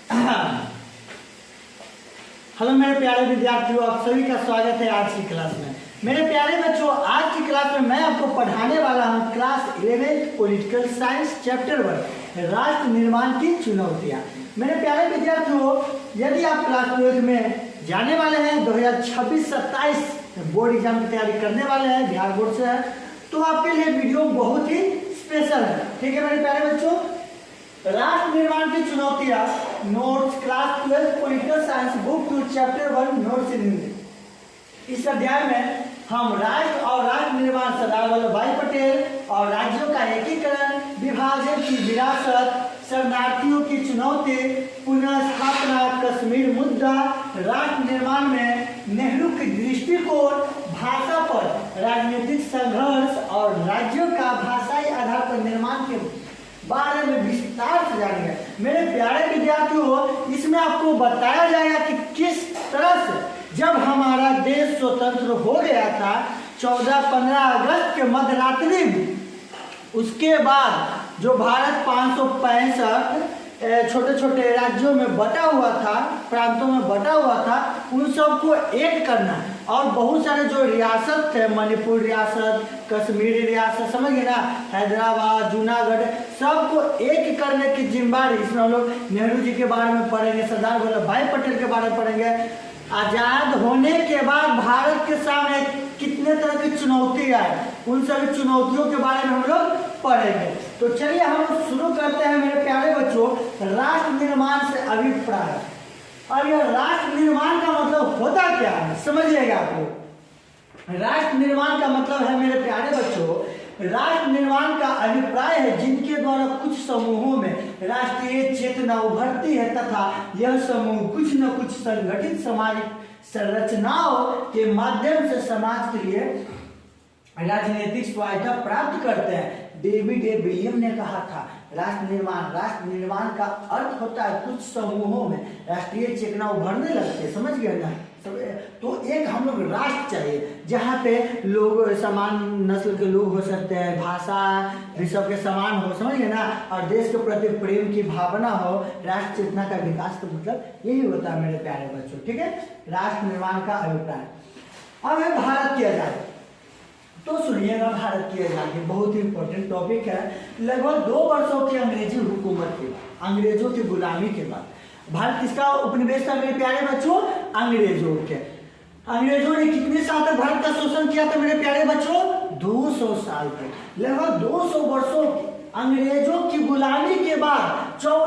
Hello मेरे प्यारे विद्यार्थियों, आप सभी का स्वागत है आज की क्लास में। मेरे प्यारे बच्चों, आज की क्लास में मैं आपको पढ़ाने वाला हूँ क्लास 11 पॉलिटिकल साइंस चैप्टर 1 राष्ट्र निर्माण की चुनौतियाँ। मेरे प्यारे विद्यार्थियों, यदि आप क्लास 12 में जाने वाले हैं 2026-27 बोर्ड एग्जाम की तैयारी करने वाले हैं, बिहार बोर्ड से है, तो आपके लिए वीडियो बहुत ही स्पेशल है। ठीक है मेरे प्यारे बच्चों, राष्ट्र निर्माण की चुनौतियां notes class 12 political science book 2 chapter 1 notes in Hindi. इस अध्याय में हम राष्ट्र और राष्ट्र निर्माण सरदार वल्लभ भाई पटेल और राज्यों का एकीकरण, विभाजन की विरासत, शरणार्थियों की चुनौती, पुनर्स्थापना, कश्मीर मुद्दा, राष्ट्र निर्माण में नेहरू की दृष्टिकोण, भाषा पर राजनीतिक संघर्ष और राज्यों का भाषाई आधार पर निर्माण के बारे में विस्तार से जानेंगे। मेरे प्यारे विद्यार्थियों, इसमें आपको बताया जाएगा कि किस तरह से जब हमारा देश स्वतंत्र हो गया था 14-15 अगस्त के मध्यरात्रि में, उसके बाद जो भारत 565 छोटे छोटे राज्यों में बटा हुआ था, प्रांतों में बटा हुआ था, उन सबको एक करना और बहुत सारे जो रियासत थे, मणिपुर रियासत, कश्मीर रियासत, समझ गए ना, हैदराबाद, जूनागढ़, सबको एक करने की जिम्मेदारी। इसमें हम लोग नेहरू जी के बारे में पढ़ेंगे, सरदार वल्लभ भाई पटेल के बारे में पढ़ेंगे। आजाद होने के बाद भारत के सामने कितने तरह की चुनौती आए, उन सभी चुनौतियों के बारे में हम लोग पढ़ेंगे। तो चलिए हम शुरू करते हैं मेरे प्यारे बच्चों, राष्ट्र निर्माण से अभिप्राय। और यह राष्ट्र निर्माण का मतलब होता क्या है, समझिएगा आप लोग। राष्ट्र निर्माण का मतलब है मेरे प्यारे बच्चों, राष्ट्र निर्माण का अभिप्राय है जिनके द्वारा कुछ समूहों में राष्ट्रीय चेतना उभरती है तथा यह समूह कुछ न कुछ संगठित सामाजिक संरचनाओं के माध्यम से समाज के लिए राजनीतिक स्वायत्तता प्राप्त करते हैं। डेविड ए विलियम ने कहा था, राष्ट्र निर्माण का अर्थ होता है कुछ समूहों में राष्ट्रीय चेतना उभरने लगते, समझ गए ना। तो एक हम लोग राष्ट्र चाहिए जहाँ पे लोग समान नस्ल के लोग हो सकते हैं, भाषा भी सबके समान हो, समझ गए ना, और देश के प्रति प्रेम की भावना हो। राष्ट्र चेतना का विकास का मतलब यही होता है मेरे प्यारे बच्चों। ठीक है, राष्ट्र निर्माण का अभिप्राय। अब है भारत की आजादी। तो सुनिएगा, भारत की आजादी बहुत ही इंपॉर्टेंट टॉपिक है। लगभग 2 वर्षों की अंग्रेजी हुकूमत के बाद, अंग्रेजों की गुलामी के बाद भारत किसका उपनिवेश था मेरे प्यारे बच्चों? अंग्रेजों के। अंग्रेजों ने कितने साल तक भारत का शोषण किया था मेरे प्यारे बच्चों? 200 साल तक। लगभग 200 वर्षों की अंग्रेजों की गुलामी के बाद 14